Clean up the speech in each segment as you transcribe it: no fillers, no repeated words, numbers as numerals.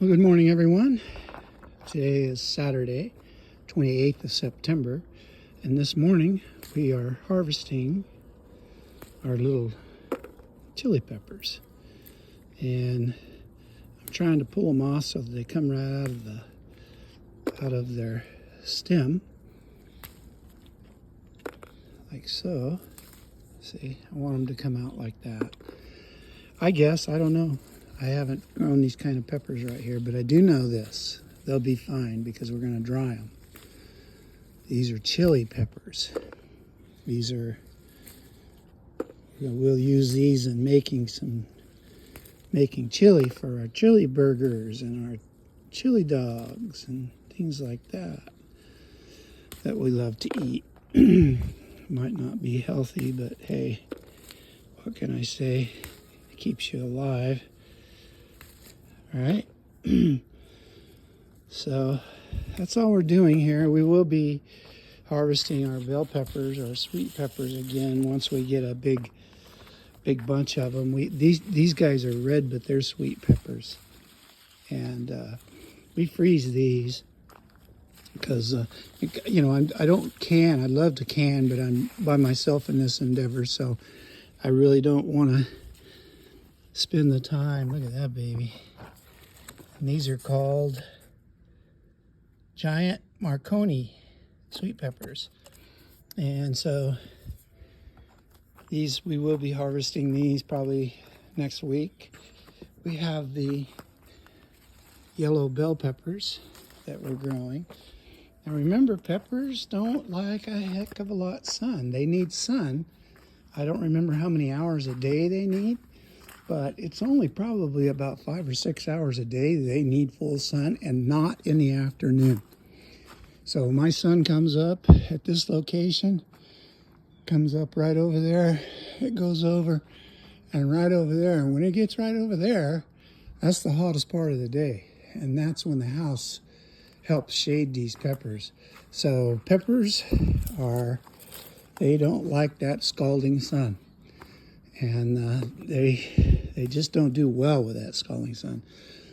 Well, good morning, everyone. Today is Saturday, 28th of September, and this morning we are harvesting our little chili peppers. And I'm trying to pull them off so that they come right out of their stem, like so. See, I want them to come out like that. I guess, I don't know. I haven't grown these kind of peppers right here, but I do know this. They'll be fine because we're going to dry them. These are chili peppers. These are, we'll use these in making chili for our chili burgers and our chili dogs and things like that we love to eat. Might not be healthy, but hey, what can I say? It keeps you alive. All right. So that's all we're doing here. We will be harvesting our bell peppers, our sweet peppers again once we get a big bunch of them. These guys are red, but they're sweet peppers, and we freeze these because I don't can. I'd love to can, but I'm by myself in this endeavor, so I really don't want to spend the time. Look at that baby. And these are called giant Marconi sweet peppers. And so we will be harvesting these probably next week. We have the yellow bell peppers that we're growing. Now remember, peppers don't like a heck of a lot of sun. They need sun. I don't remember how many hours a day they need, but it's only probably about 5 or 6 hours a day they need full sun, and not in the afternoon. So my sun comes up at this location, comes up right over there, it goes over and right over there, and when it gets right over there, that's the hottest part of the day, and that's when the house helps shade these peppers. So peppers they don't like that scalding sun, and they just don't do well with that scalding sun.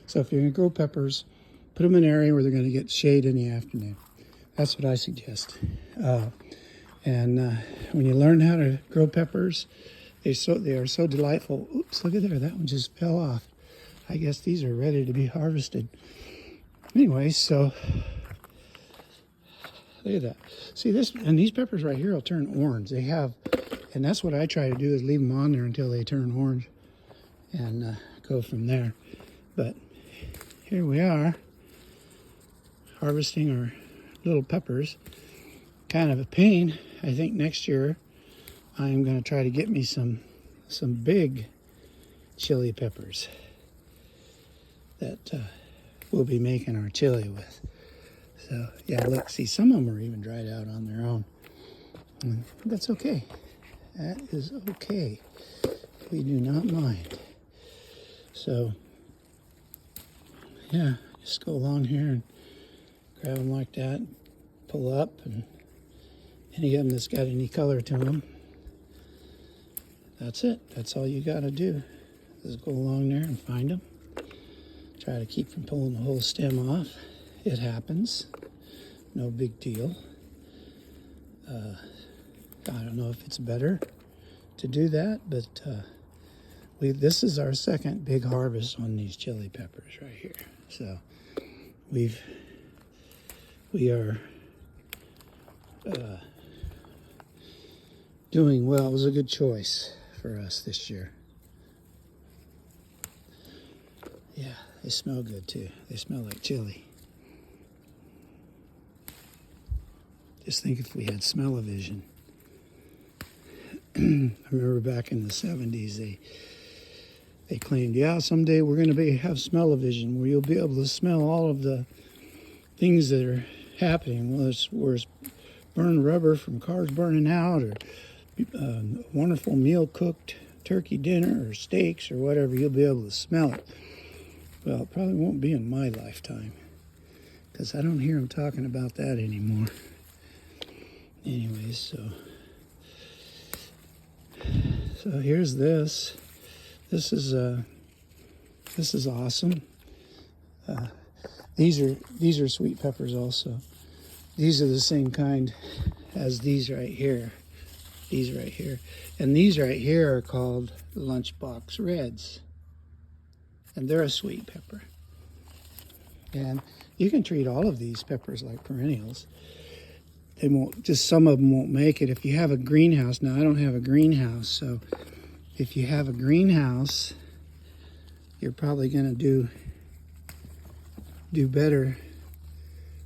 So if you're going to grow peppers, put them in an area where they're going to get shade in the afternoon. That's what I suggest. And when you learn how to grow peppers, they are so delightful. Oops, look at there, that one just fell off. I guess these are ready to be harvested. Anyway, so look at that. See this, and these peppers right here will turn orange. And that's what I try to do, is leave them on there until they turn orange and go from there. But here we are harvesting our little peppers. Kind of a pain. I think next year I'm going to try to get me some big chili peppers that we'll be making our chili with. So yeah, look, see, some of them are even dried out on their own. And that's okay. That is okay. We do not mind. So yeah, just go along here and grab them like that, pull up, and any of them that's got any color to them, that's it. That's all you got to do. Just go along there and find them. Try to keep from pulling the whole stem off. It happens. No big deal. I don't know if it's better to do that, but this is our second big harvest on these chili peppers right here. So we are doing well. It was a good choice for us this year. Yeah, they smell good too. They smell like chili. Just think if we had smell-o-vision. I remember back in the 70s, they claimed, yeah, someday we're going to have smell-o-vision, where you'll be able to smell all of the things that are happening. Well, it's burned rubber from cars burning out, or a wonderful meal-cooked turkey dinner or steaks or whatever. You'll be able to smell it. Well, it probably won't be in my lifetime, because I don't hear them talking about that anymore. Anyways, so here's this. This is awesome. These are sweet peppers also. These are the same kind as these right here. These right here. And these right here are called lunchbox reds. And they're a sweet pepper. And you can treat all of these peppers like perennials. They won't, just some of them won't make it. If you have a greenhouse, now I don't have a greenhouse, so if you have a greenhouse, you're probably gonna do better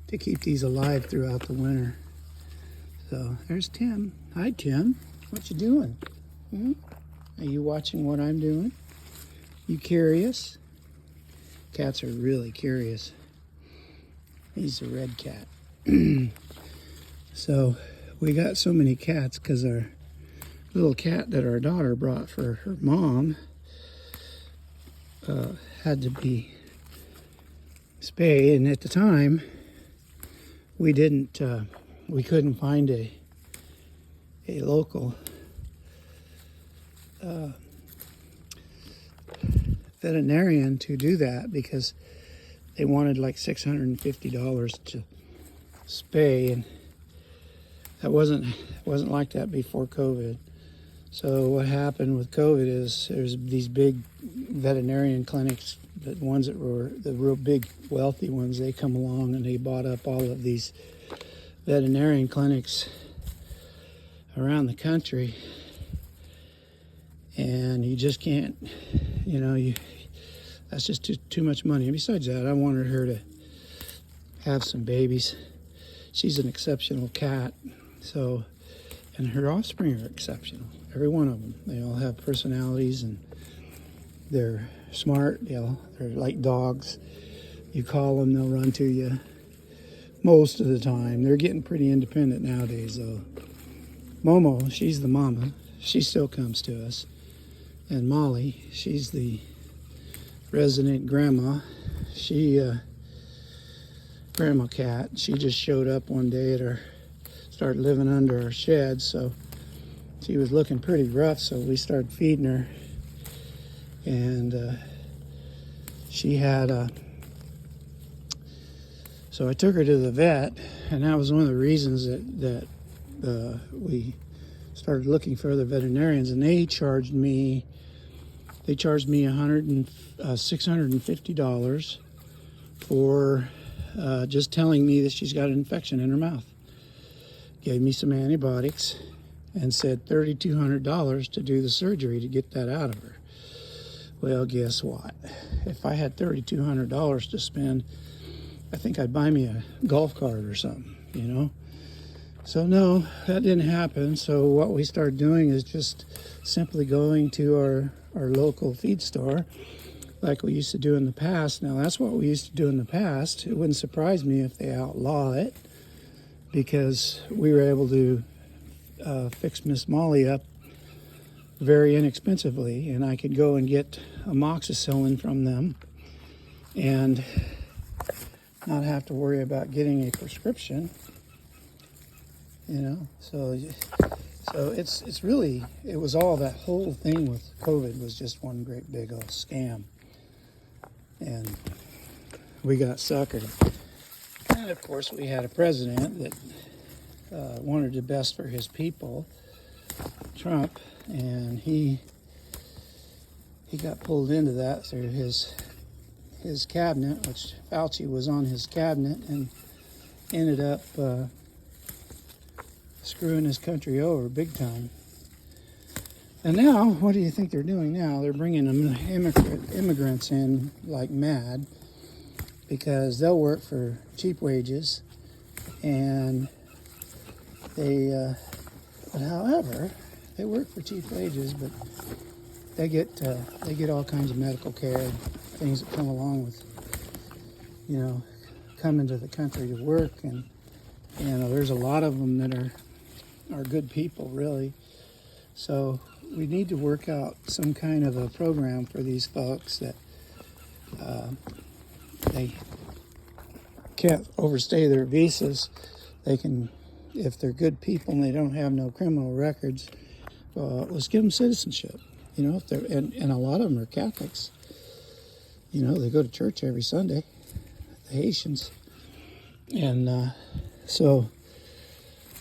to keep these alive throughout the winter. So there's Tim. Hi, Tim. What you doing? Are you watching what I'm doing? You curious? Cats are really curious. He's a red cat. So we got so many cats because our little cat that our daughter brought for her mom had to be spayed, and at the time we couldn't find a local veterinarian to do that because they wanted like $650 to spay, and that wasn't like that before COVID. So what happened with COVID is there's these big veterinarian clinics, the ones that were the real big wealthy ones, they come along and they bought up all of these veterinarian clinics around the country, and you just can't, that's just too much money. And besides that, I wanted her to have some babies. She's an exceptional cat, so, and her offspring are exceptional. Every one of them. They all have personalities, and they're smart. They're like dogs. You call them, they'll run to you. Most of the time. They're getting pretty independent nowadays, though. Momo, she's the mama. She still comes to us. And Molly, she's the resident grandma. Grandma cat. She just showed up one day started living under our shed, so she was looking pretty rough, so we started feeding her. And she had so I took her to the vet, and that was one of the reasons that we started looking for other veterinarians, and they charged me $650 for just telling me that she's got an infection in her mouth. Gave me some antibiotics and said $3,200 to do the surgery to get that out of her. Well, guess what? If I had $3,200 to spend, I think I'd buy me a golf cart or something, So no, that didn't happen. So what we started doing is just simply going to our local feed store like we used to do in the past. Now, that's what we used to do in the past. It wouldn't surprise me if they outlaw it, because we were able to fix Miss Molly up very inexpensively, and I could go and get amoxicillin from them and not have to worry about getting a prescription, So it's really, it was all, that whole thing with COVID was just one great big old scam, and we got suckered. And of course, we had a president that wanted the best for his people, Trump, and he got pulled into that through his cabinet, which Fauci was on his cabinet, and ended up screwing this country over big time. And now, what do you think they're doing now? They're bringing immigrants in like mad, because they'll work for cheap wages, and however, they work for cheap wages, but they get all kinds of medical care, things that come along with, coming to the country to work, and there's a lot of them that are good people, really. So we need to work out some kind of a program for these folks that they can't overstay their visas. They can, if they're good people and they don't have no criminal records, let's give them citizenship. If they're, and a lot of them are Catholics. They go to church every Sunday. the Haitians. And so,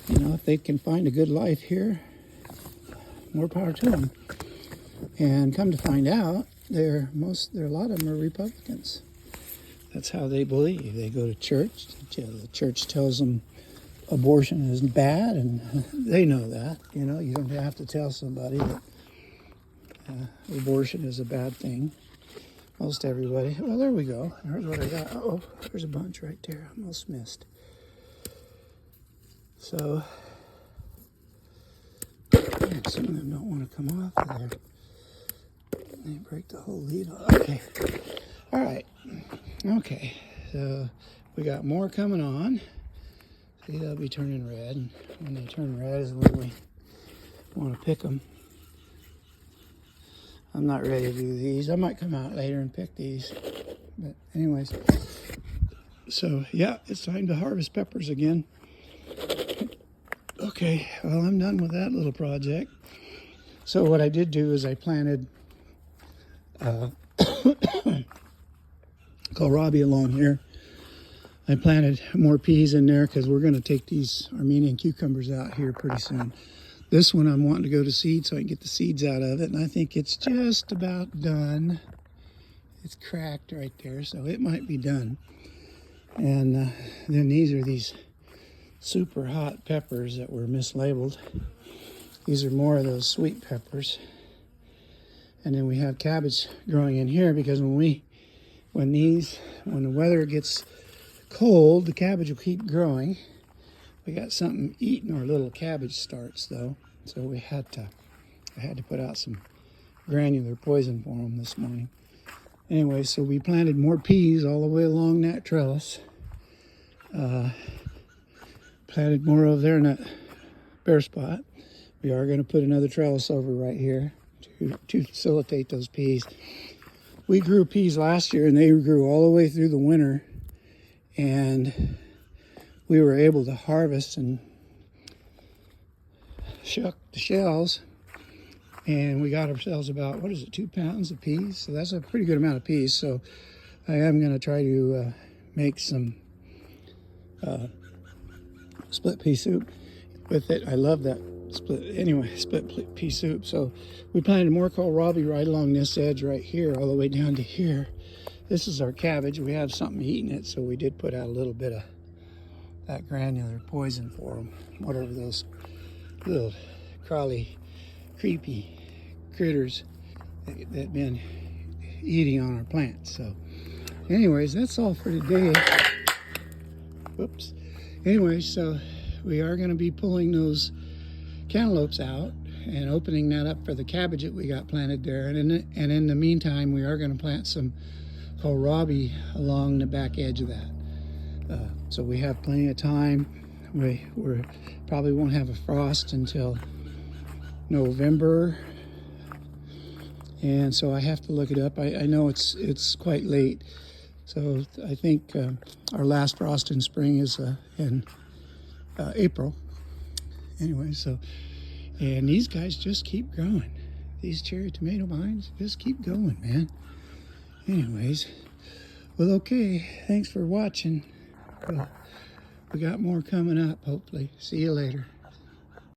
you know, if they can find a good life here, more power to them. And come to find out, a lot of them are Republicans. That's how they believe. They go to church. The church tells them abortion is bad, and they know that. You know, you don't have to tell somebody that abortion is a bad thing. Most everybody. Well, there we go. Here's what I got. Oh, there's a bunch right there. I almost missed. So, some of them don't want to come off of there. They break the whole lead off. Okay. All right. Okay. So, we got more coming on. See, they'll be turning red. And when they turn red is when we want to pick them. I'm not ready to do these. I might come out later and pick these. But anyways. So, yeah, it's time to harvest peppers again. Okay, well, I'm done with that little project. So what I did do is I planted kohlrabi along here. I planted more peas in there because we're going to take these Armenian cucumbers out here pretty soon. This one I'm wanting to go to seed so I can get the seeds out of it, and I think it's just about done. It's cracked right there, so it might be done. And then these are these super hot peppers that were mislabeled. These are more of those sweet peppers. And then we have cabbage growing in here because when the weather gets cold, the cabbage will keep growing. We got something eating our little cabbage starts though, so I had to put out some granular poison for them this morning. Anyway, so we planted more peas all the way along that trellis. Planted more over there in that bare spot. We are going to put another trellis over right here to facilitate those peas. We grew peas last year and they grew all the way through the winter, and we were able to harvest and shuck the shells, and we got ourselves about, 2 pounds of peas? So that's a pretty good amount of peas. So I am going to try to make some split pea soup with it. I love that split pea soup. So we planted more kohlrabi right along this edge right here, all the way down to here. This is our cabbage. We have something eating it, so we did put out a little bit of that granular poison for them, whatever those little creepy critters that been eating on our plants. So anyways, that's all for today. Whoops. Anyway, so we are going to be pulling those cantaloupes out and opening that up for the cabbage that we got planted there. And in the meantime, we are going to plant some kohlrabi along the back edge of that. So we have plenty of time. We probably won't have a frost until November. And so I have to look it up. I know it's quite late. So I think our last frost in spring is in April. Anyway, and these guys just keep growing. These cherry tomato vines just keep going, man. Anyways, well, okay. Thanks for watching. We got more coming up, hopefully. See you later.